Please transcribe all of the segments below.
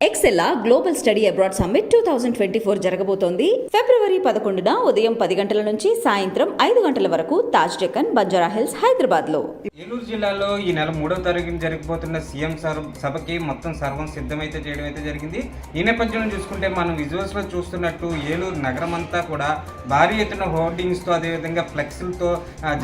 ఎక్సెల్లా global study abroad summit 2024 జరగబోతోంది. ఫిబ్రవరి 11న ఉదయం 10 గంటల నుంచి సాయంత్రం 5 గంటల వరకు తాజ్ డెక్కన్, బంజారా హిల్స్, హైదరాబాద్ లో. ఏలూరు జిల్లాలో ఈ నెల 3వ తారీఖున జరగబోతున్న సీఎం సభకి మొత్తం సర్వం సిద్ధమైతే చేయడం అయితే జరిగింది. ఈ నేపథ్యంలో చూసుకుంటే మనం విజువల్స్ లో చూస్తున్నట్టు ఏలూరు నగరం అంతా కూడా భారీ ఎత్తున హోర్డింగ్స్ తో అదేవిధంగా ఫ్లెక్స్లతో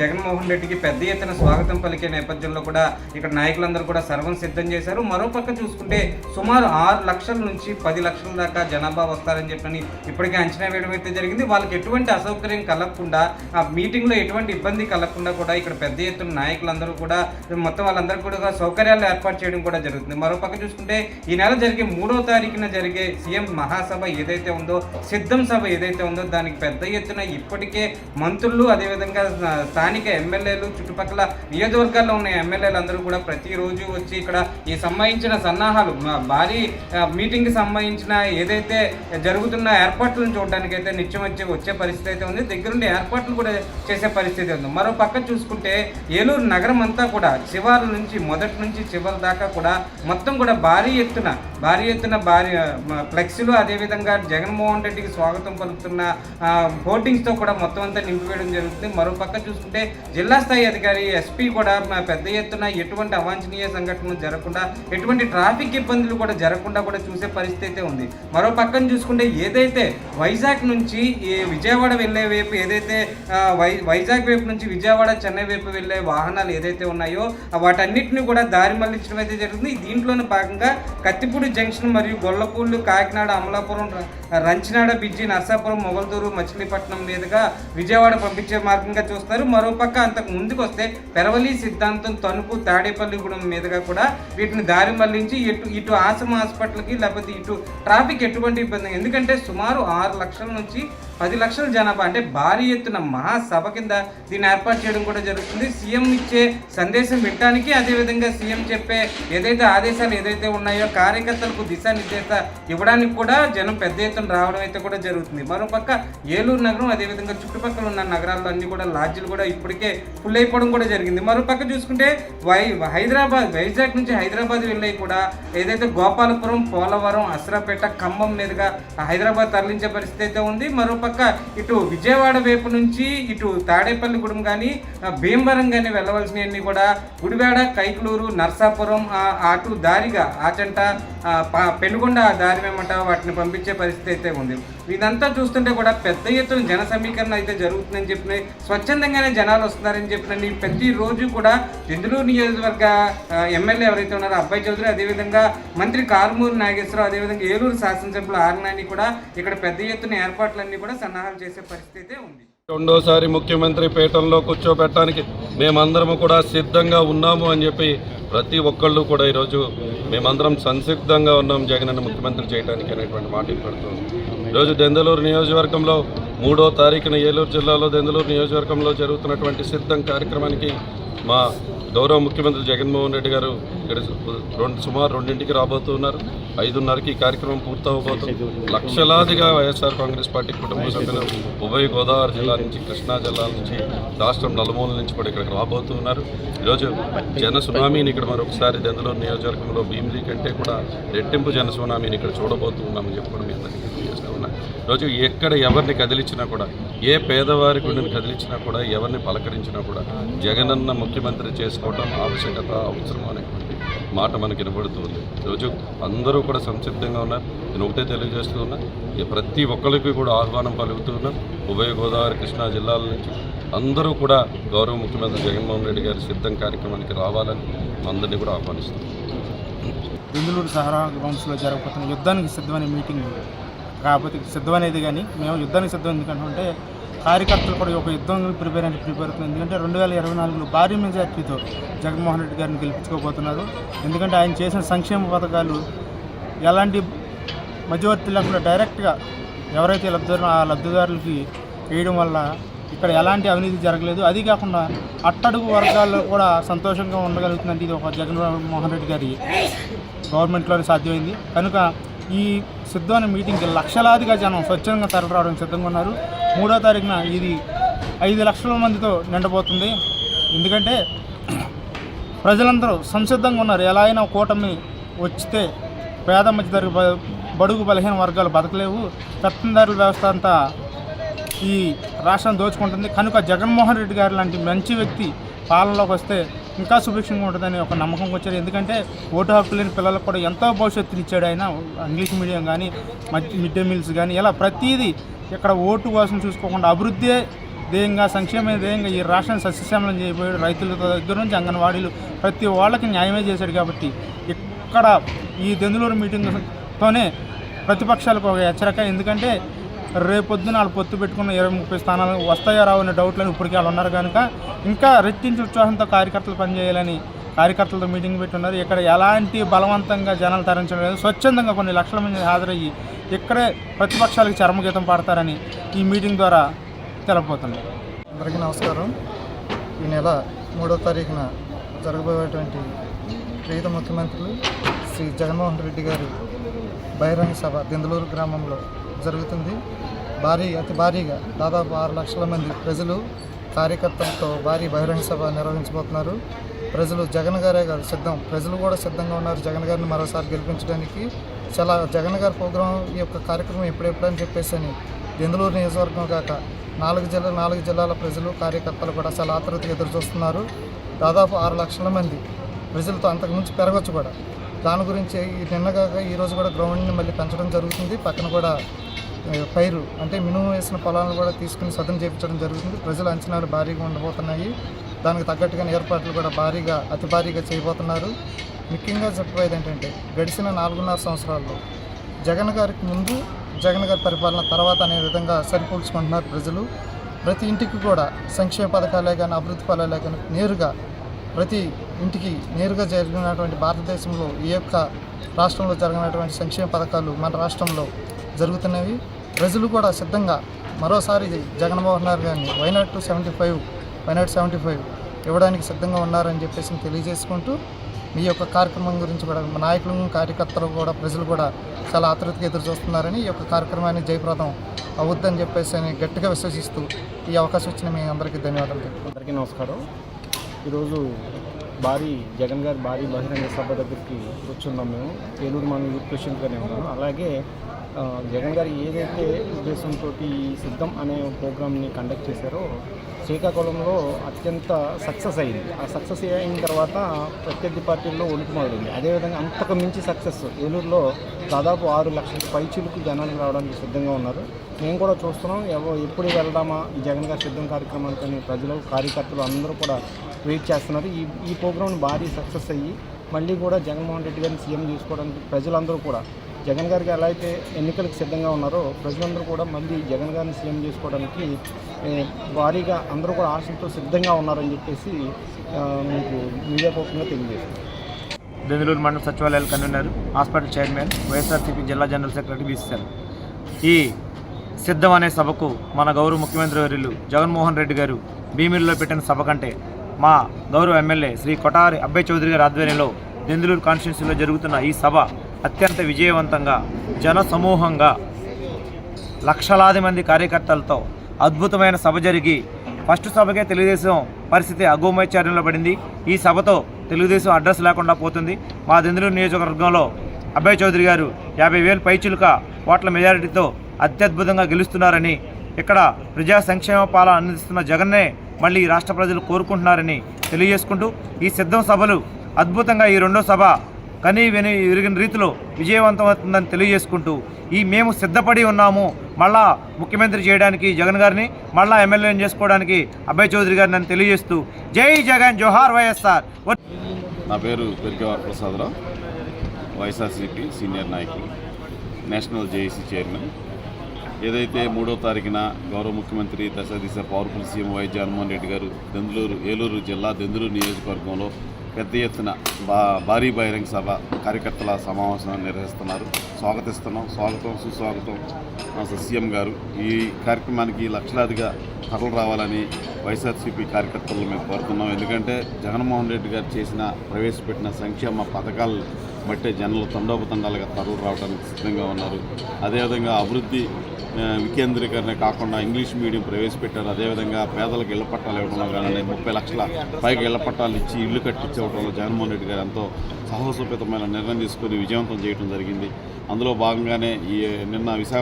జగన్మోహన్ రెడ్డికి పెద్ద ఎత్తున స్వాగతం పలికే నేపథ్యంలో కూడా ఇక్కడ నాయకులందరూ కూడా సర్వం సిద్ధం చేశారు. మరోపక్క చూసుకుంటే సుమారు 6 లక్షల నుంచి 10 లక్షల దాకా జనాభా వస్తారని చెప్పని ఇప్పటికే అంచనా వేయడం అయితే జరిగింది. వాళ్ళకి ఎటువంటి అసౌకర్యం కలగకుండా, ఆ మీటింగ్లో ఎటువంటి ఇబ్బంది కలగకుండా కూడా ఇక్కడ పెద్ద ఎత్తున నాయకులందరూ కూడా మొత్తం వాళ్ళందరూ కూడా సౌకర్యాలు ఏర్పాటు చేయడం కూడా జరుగుతుంది. మరోపక్క చూసుకుంటే ఈ నెల జరిగే 3వ తారీఖున జరిగే సీఎం మహాసభ ఏదైతే ఉందో, సిద్ధం సభ ఏదైతే ఉందో దానికి పెద్ద ఎత్తున ఇప్పటికే మంత్రులు అదేవిధంగా స్థానిక ఎమ్మెల్యేలు, చుట్టుపక్కల నియోజకవర్గాల్లో ఉన్న ఎమ్మెల్యేలు అందరూ కూడా ప్రతిరోజు వచ్చి ఇక్కడ ఈ సంబంధించిన సన్నాహాలు భారీ మీటింగ్కి సంబంధించిన ఏదైతే జరుగుతున్న ఏర్పాట్లను చూడడానికి అయితే నిత్యం వచ్చే పరిస్థితి అయితే ఉంది. దగ్గరుండి ఏర్పాట్లు కూడా చేసే పరిస్థితి ఉంది. మరో పక్క చూసుకుంటే ఏలూరు నగరం అంతా కూడా శివార్ల నుంచి మొదటి నుంచి చివరి దాకా కూడా మొత్తం కూడా భారీ ఎత్తున ఫ్లెక్సీలు అదేవిధంగా జగన్మోహన్ రెడ్డికి స్వాగతం పలుకుతున్న హోర్డింగ్స్తో కూడా మొత్తం అంతా నింపివేయడం జరుగుతుంది. మరో పక్క చూసుకుంటే జిల్లా స్థాయి అధికారి ఎస్పీ కూడా పెద్ద ఎత్తున ఎటువంటి అవాంఛనీయ సంఘటనలు జరగకుండా, ఎటువంటి ట్రాఫిక్ ఇబ్బందులు కూడా జరగకుండా కూడా చూసే పరిస్థితి అయితే ఉంది. మరో పక్కన చూసుకుంటే ఏదైతే వైజాగ్ నుంచి విజయవాడ వెళ్ళే వైపు ఏదైతే వైజాగ్ వైపు నుంచి విజయవాడ, చెన్నై వైపు వెళ్ళే వాహనాలు ఏదైతే ఉన్నాయో వాటన్నిటిని కూడా దారి మళ్లించడం అయితే జరుగుతుంది. దీంట్లోనే భాగంగా కత్తిపూడి జంక్షన్ మరియు గొల్లపూళ్ళు, కాకినాడ, అమలాపురం, రంచినాడ, బిజ్జి, నర్సాపురం, మొగల్దూరు, మచిలీపట్నం మీదుగా విజయవాడ పంపించే మార్గంగా చూస్తారు. మరోపక్క అంతకు ముందుకు వస్తే పెరవలి, సిద్ధాంతం, తణుకు, తాడేపల్లిగూడెం మీదుగా కూడా వీటిని దారి మళ్లించి ఇటు ఆశ్రమ హాస్పిటల్కి లేకపోతే ఇటు ట్రాఫిక్ ఎటువంటి ఇబ్బంది, ఎందుకంటే సుమారు 6 లక్షల నుంచి 10 లక్షల జనాభా అంటే భారీ ఎత్తున మహాసభ కింద దీన్ని ఏర్పాటు చేయడం కూడా జరుగుతుంది. సీఎం ఇచ్చే సందేశం వినడానికి, అదేవిధంగా సీఎం చెప్పే ఏదైతే ఆదేశాలు ఏదైతే ఉన్నాయో కార్యకర్తలకు దిశానిర్దేశ ఇవ్వడానికి కూడా జనం పెద్ద ఎత్తున రావడం అయితే కూడా జరుగుతుంది. మరోపక్క ఏలూరు నగరం అదేవిధంగా చుట్టుపక్కల ఉన్న నగరాల్లో అన్ని కూడా లాడ్జీలు కూడా ఇప్పటికే ఫుల్ అయిపోవడం కూడా జరిగింది. మరోపక్క చూసుకుంటే వైజాగ్ నుంచి హైదరాబాద్ వెళ్ళి కూడా ఏదైతే గోపాలపురం, పోలవరం, అసరాపేట, ఖమ్మం మీదుగా హైదరాబాద్ తరలించే పరిస్థితి అయితే ఉంది. మరోపక్క ఇటు విజయవాడ వైపు నుంచి ఇటు తాడేపల్లిగూడెం కానీ భీమవరం కానీ వెళ్ళవలసినవన్నీ కూడా గుడివాడ, కైకలూరు, నర్సాపురం అటు దారిగా ఆచంట, పెనుగొండ దారి వెంబట వాటిని పంపించే పరిస్థితి అయితే ఉంది. ఇదంతా చూస్తుంటే కూడా పెద్ద ఎత్తున జన సమీకరణ అయితే జరుగుతుందని చెప్పిన, స్వచ్ఛందంగానే జనాలు వస్తున్నారని చెప్పిన ప్రతిరోజు కూడా దెందులూరు నియోజకవర్గ ఎమ్మెల్యే ఎవరైతే ఉన్నారో అబ్బాయి చౌదరి, అదేవిధంగా మంత్రి కారుమూరి నాగేశ్వరరావు, అదేవిధంగా ఏలూరు శాసనసభ్యులు ఆర్నాని కూడా ఇక్కడ పెద్ద ఎత్తున ఏర్పాట్లన్నీ కూడా సన్నాహాలు చేసే పరిస్థితి అయితే ఉంది. రెండోసారి ముఖ్యమంత్రి పీఠంలో కూర్చోబెట్టడానికి మేమందరము కూడా సిద్ధంగా ఉన్నాము అని చెప్పి ప్రతి ఒక్కళ్ళు కూడా ఈరోజు మేమందరం సంసిద్ధంగా ఉన్నాం జగనన్న ముఖ్యమంత్రి చేయడానికి అనేటువంటి మాట పెడుతుంది. ఈరోజు దెందులూరు నియోజకవర్గంలో 3వ తారీఖున ఏలూరు జిల్లాలో దెందులూరు నియోజకవర్గంలో జరుగుతున్నటువంటి సిద్ధం కార్యక్రమానికి మా గౌరవ ముఖ్యమంత్రి జగన్మోహన్ రెడ్డి గారు ఇక్కడ సుమారు 2ంటికి రాబోతున్నారు. 5:30కి ఈ కార్యక్రమం పూర్తవబోతుంది. లక్షలాదిగా వైఎస్ఆర్ కాంగ్రెస్ పార్టీ కుటుంబ సభ్యులు ఉభయ గోదావరి జిల్లా నుంచి, కృష్ణా జిల్లా నుంచి, రాష్ట్రం నలుమూల నుంచి కూడా ఇక్కడికి రాబోతున్నారు. ఈరోజు జన సునామీని ఇక్కడ మరొకసారి దెందులూరు నియోజకవర్గంలో భీమిలి కంటే కూడా రెట్టింపు జన సునామీని ఇక్కడ చూడబోతున్నామని చెప్పడం మీ అందరికీ తెలియజేస్తూ ఉన్నాను. ఈరోజు ఎక్కడ ఎవరిని కదిలించినా కూడా, ఏ పేదవారి గుండెని కదిలించినా కూడా, ఎవరిని పలకరించినా కూడా జగనన్న ముఖ్యమంత్రి చేసుకోవడం ఆవశ్యకత, అవసరం అనేటువంటి మాట మనకి వినబడుతుంది. ఈరోజు అందరూ కూడా సంసిద్ధంగా ఉన్నారు. నేను ఒకటే తెలియజేస్తూ ఉన్నా, ప్రతి ఒక్కరికి కూడా ఆహ్వానం పలుకుతూ ఉన్నాం. ఉభయ గోదావరి, కృష్ణా జిల్లాల నుంచి అందరూ కూడా గౌరవ ముఖ్యమంత్రి జగన్మోహన్ రెడ్డి గారి సిద్ధం కార్యక్రమానికి రావాలని అందరినీ కూడా ఆహ్వానిస్తున్నాం. దెందులూరు సహరా గ్రౌండ్స్లో జరగబోతున్న యుద్ధానికి సిద్ధమనే మీటింగ్ కాకపోతే సిద్ధం అనేది, కానీ మేము యుద్ధానికి సిద్ధం ఎందుకంటే కార్యకర్తలు కూడా ఒక యుద్ధం ప్రిపేర్ అవుతుంది. ఎందుకంటే 2024లో భారీ మెజార్టీతో జగన్మోహన్ రెడ్డి గారిని గెలిపించుకోబోతున్నారు. ఎందుకంటే ఆయన చేసిన సంక్షేమ పథకాలు ఎలాంటి మధ్యవర్తి లేకుండా డైరెక్ట్గా ఎవరైతే లబ్ధిదారులకి వేయడం వల్ల ఇక్కడ ఎలాంటి అవినీతి జరగలేదు. అది కాకుండా అట్టడుగు వర్గాల్లో కూడా సంతోషంగా ఉండగలుగుతుందంటే ఇది ఒక జగన్మోహన్ రెడ్డి గారి గవర్నమెంట్లోనే సాధ్యమైంది. కనుక ఈ సిద్ధమైన మీటింగ్కి లక్షలాదిగా జనం స్వచ్ఛందంగా తరలిరావడానికి సిద్ధంగా ఉన్నారు. 3వ తారీఖున ఇది 5 లక్షల మందితో నిండబోతుంది. ఎందుకంటే ప్రజలందరూ సంసిద్ధంగా ఉన్నారు. ఎలా అయినా కూటమి వచ్చితే పేద మధ్యతరగతి బడుగు బలహీన వర్గాలు బతకలేవు. పెత్తందారుల వ్యవస్థ అంతా ఈ రాష్ట్రం దోచుకుంటుంది. కనుక జగన్మోహన్ రెడ్డి గారు లాంటి మంచి వ్యక్తి పాలనలోకి వస్తే ఇంకా సుభిక్షంగా ఉంటుందని ఒక నమ్మకం వచ్చారు. ఎందుకంటే ఓటు హక్కు లేని పిల్లలకు కూడా ఎంతో భవిష్యత్తుని ఇచ్చాడు ఆయన. ఇంగ్లీష్ మీడియం కానీ మిడ్ డే మీల్స్ కానీ ఇలా ప్రతిదీ ఇక్కడ ఓటు కోసం చూసుకోకుండా అభివృద్ధి ధ్యేయంగా సంక్షేమ ధ్యేయంగా ఈ రాష్ట్రాన్ని సస్యశ్యామలం చేయబోయాడు. రైతుల దగ్గర నుంచి అంగన్వాడీలు ప్రతి వాళ్ళకి న్యాయమే చేశాడు. కాబట్టి ఇక్కడ ఈ దెందులూరు మీటింగ్తోనే ప్రతిపక్షాలకు ఒక హెచ్చరిక. ఎందుకంటే రేపొద్దున వాళ్ళు పొత్తు పెట్టుకున్న 20-30 స్థానాలు వస్తాయో రావు అనే డౌట్లను ఇప్పటికీ వాళ్ళు ఉన్నారు. కనుక ఇంకా రెట్టించి ఉత్సాహంతో కార్యకర్తలు పనిచేయాలని కార్యకర్తలతో మీటింగ్ పెట్టున్నారు. ఇక్కడ ఎలాంటి బలవంతంగా జనాలు తరించడం లేదు. స్వచ్ఛందంగా కొన్ని లక్షల మంది హాజరయ్యి ఇక్కడే ప్రతిపక్షాలకు చరమగీతం పాడతారని ఈ మీటింగ్ ద్వారా తెలపబోతుంది. అందరికీ నమస్కారం. ఈ నెల 3వ తారీఖున జరగబోయేటువంటి ప్రియత ముఖ్యమంత్రులు శ్రీ జగన్మోహన్ రెడ్డి గారి బహిరంగ సభ దెందులూరు గ్రామంలో జరుగుతుంది. అతి భారీగా దాదాపు 6 లక్షల మంది ప్రజలు కార్యకర్తలతో భారీ బహిరంగ సభ నిర్వహించబోతున్నారు. ప్రజలు జగన్ గారే కాదు సిద్ధం, ప్రజలు కూడా సిద్ధంగా ఉన్నారు జగన్ గారిని మరోసారి గెలిపించడానికి. చాలా జగన్ గారి ప్రోగ్రాం ఈ యొక్క కార్యక్రమం ఎప్పుడెప్పుడని చెప్పేసి అని దెందులూరు నియోజకవర్గం కాక 4 జిల్లాల ప్రజలు కార్యకర్తలు కూడా చాలా ఆతృతగా ఎదురు చూస్తున్నారు. దాదాపు 6 లక్షల మంది ప్రజలతో అంతకుమించి పెరగచ్చు కూడా. దాని గురించి నిన్నగాక ఈరోజు కూడా గ్రౌండ్ని మళ్ళీ పెంచడం జరుగుతుంది. పక్కన కూడా పైరు అంటే మినుము వేసిన పొలాలను కూడా తీసుకుని సదన చేయించడం జరుగుతుంది. ప్రజల అంచనాలు భారీగా ఉండబోతున్నాయి. దానికి తగ్గట్టుగా ఏర్పాట్లు కూడా అతి భారీగా చేయబోతున్నారు. ముఖ్యంగా చెప్పేది ఏంటంటే గడిచిన 4.5 సంవత్సరాల్లో జగన్ గారికి ముందు జగన్ గారి పరిపాలన తర్వాత అనే విధంగా సరిపోల్చుకుంటున్నారు ప్రజలు. ప్రతి ఇంటికి కూడా సంక్షేమ పథకాలే కానీ అభివృద్ధి ఫలాలే కానీ నేరుగా ప్రతి ఇంటికి నేరుగా జరిగినటువంటి భారతదేశంలో ఈ యొక్క రాష్ట్రంలో జరిగినటువంటి సంక్షేమ పథకాలు మన రాష్ట్రంలో జరుగుతున్నవి. ప్రజలు కూడా సిద్ధంగా మరోసారి జగన్మోహన్ రెడ్డి గారిని వైనాట్ 75 ఇవ్వడానికి సిద్ధంగా ఉన్నారని చెప్పేసి తెలియజేసుకుంటూ మీ యొక్క కార్యక్రమం గురించి కూడా నాయకులు కార్యకర్తలు కూడా ప్రజలు కూడా చాలా ఆతృతగా ఎదురు చూస్తున్నారని ఈ యొక్క కార్యక్రమాన్ని జయప్రదం అవుద్దని చెప్పేసి గట్టిగా విశ్వసిస్తూ ఈ అవకాశం ఇచ్చిన మీ అందరికీ ధన్యవాదాలు. అందరికీ నమస్కారం. ఈరోజు జగన్ గారి భారీ బహిరంగ సభ దగ్గరికి వచ్చున్నాం. మేము ఏలూరు మన యూత్ ప్రెసిడెంట్గానే ఉన్నాను. అలాగే జగన్ గారు ఏదైతే ఉద్దేశంతో ఈ సిద్ధం అనే ప్రోగ్రామ్ని కండక్ట్ చేశారో శ్రీకాకుళంలో అత్యంత సక్సెస్ అయింది. ఆ సక్సెస్ అయిన తర్వాత ప్రత్యర్థి పార్టీల్లో ఉనికి మొదలైంది. అదేవిధంగా అంతకు మించి సక్సెస్ ఏలూరులో దాదాపు 6 లక్షల పైచిలకు జనానికి రావడానికి సిద్ధంగా ఉన్నారు. మేము కూడా చూస్తున్నాం. ఎప్పుడు వెళ్దామా ఈ జగన్ గారి సిద్ధం కార్యక్రమానికి ప్రజలు కార్యకర్తలు అందరూ కూడా వెయిట్ చేస్తున్నారు. ఈ ప్రోగ్రామ్ భారీ సక్సెస్ అయ్యి మళ్ళీ కూడా జగన్మోహన్ రెడ్డి గారిని సీఎం చేసుకోవడానికి ప్రజలందరూ కూడా జగన్ గారికి ఎలా అయితే ఎన్నికలకు సిద్ధంగా ఉన్నారో ప్రజలందరూ కూడా మళ్ళీ జగన్ గారిని సీఎం చేసుకోవడానికి భారీగా అందరూ కూడా ఆశలతో సిద్ధంగా ఉన్నారని చెప్పేసి మీకు మీడియా పక్షంగా తెలియజేస్తున్నారు. దెందులూరు మండల సచివాలయాల కన్వీనర్, హాస్పిటల్ చైర్మన్, వైఎస్ఆర్సీపీ జిల్లా జనరల్ సెక్రటరీ బీసీఆర్. ఈ సిద్ధం అనే సభకు మన గౌరవ ముఖ్యమంత్రి వర్యులు జగన్మోహన్ రెడ్డి గారు భీమిలిలో పెట్టిన సభ కంటే మా గౌరవ ఎమ్మెల్యే శ్రీ కొటారి అబ్బాయి చౌదరి గారి ఆధ్వర్యంలో దెందులూరు కాన్స్టిట్యున్సీలో జరుగుతున్న ఈ సభ అత్యంత విజయవంతంగా జన సమూహంగా లక్షలాది మంది కార్యకర్తలతో అద్భుతమైన సభ జరిగి ఫస్ట్ సభకే తెలుగుదేశం పరిస్థితి అగోమయచార్యంలో పడింది. ఈ సభతో తెలుగుదేశం అడ్రస్ లేకుండా పోతుంది. మా దెందులూరు నియోజకవర్గంలో అబ్బాయి చౌదరి గారు 50,000 పైచిలుక ఓట్ల మెజారిటీతో అత్యద్భుతంగా గెలుస్తున్నారని, ఇక్కడ ప్రజా సంక్షేమ పాలన అందిస్తున్న జగన్నే మళ్ళీ రాష్ట్ర ప్రజలు కోరుకుంటున్నారని తెలియజేసుకుంటూ ఈ సిద్ధం సభలు అద్భుతంగా ఈ రెండో సభ కనీ విరిగిన రీతిలో విజయవంతమవుతుందని తెలియజేసుకుంటూ మేము సిద్ధపడి ఉన్నాము మళ్ళా ముఖ్యమంత్రి చేయడానికి జగన్ గారిని, మళ్ళా ఎమ్మెల్యేని చేసుకోవడానికి అబ్బాయి చౌదరి గారిని అని తెలియజేస్తూ జై జగన్, జోహార్ వైఎస్ఆర్. నా పేరు పెరికేవారి ప్రసాదరావు, వైఎస్ఆర్సీపీ సీనియర్ నాయకులు, నేషనల్ జేఏసీ చైర్మన్. ఏదైతే 3వ తారీఖున గౌరవ ముఖ్యమంత్రి దశ powerful CM YS Jaganmohan Reddy గారు ఏలూరు జిల్లా దెందులూరు నియోజకవర్గంలో పెద్ద ఎత్తున భారీ బహిరంగ సభ కార్యకర్తల సమావేశం నిర్వహిస్తున్నారు. స్వాగతిస్తున్నాం. స్వాగతం సుస్వాగతం సీఎం గారు. ఈ కార్యక్రమానికి లక్షలాదిగా తరలి రావాలని వైఎస్ఆర్సీపీ కార్యకర్తలు మేము కోరుతున్నాం. ఎందుకంటే జగన్మోహన్ రెడ్డి గారు ప్రవేశపెట్టిన సంక్షేమ పథకాలు బట్టే జనాలు తండోపతండాలుగా తరలి రావడానికి సిద్ధంగా ఉన్నారు. అదేవిధంగా అభివృద్ధి వికేంద్రీకరణ కాకుండా ఇంగ్లీష్ మీడియం ప్రవేశపెట్టారు. అదేవిధంగా పేదలకు ఇళ్ల పట్టాలు ఇవ్వడంలో కానీ 30 లక్షల పైగా ఇళ్ల పట్టాలు ఇచ్చి ఇల్లు కట్టించడంలో జగన్మోహన్ రెడ్డి గారు ఎంతో సాహసోపేతమైన నిర్ణయం తీసుకొని విజయవంతం చేయడం జరిగింది. అందులో భాగంగానే నిన్న విశాఖ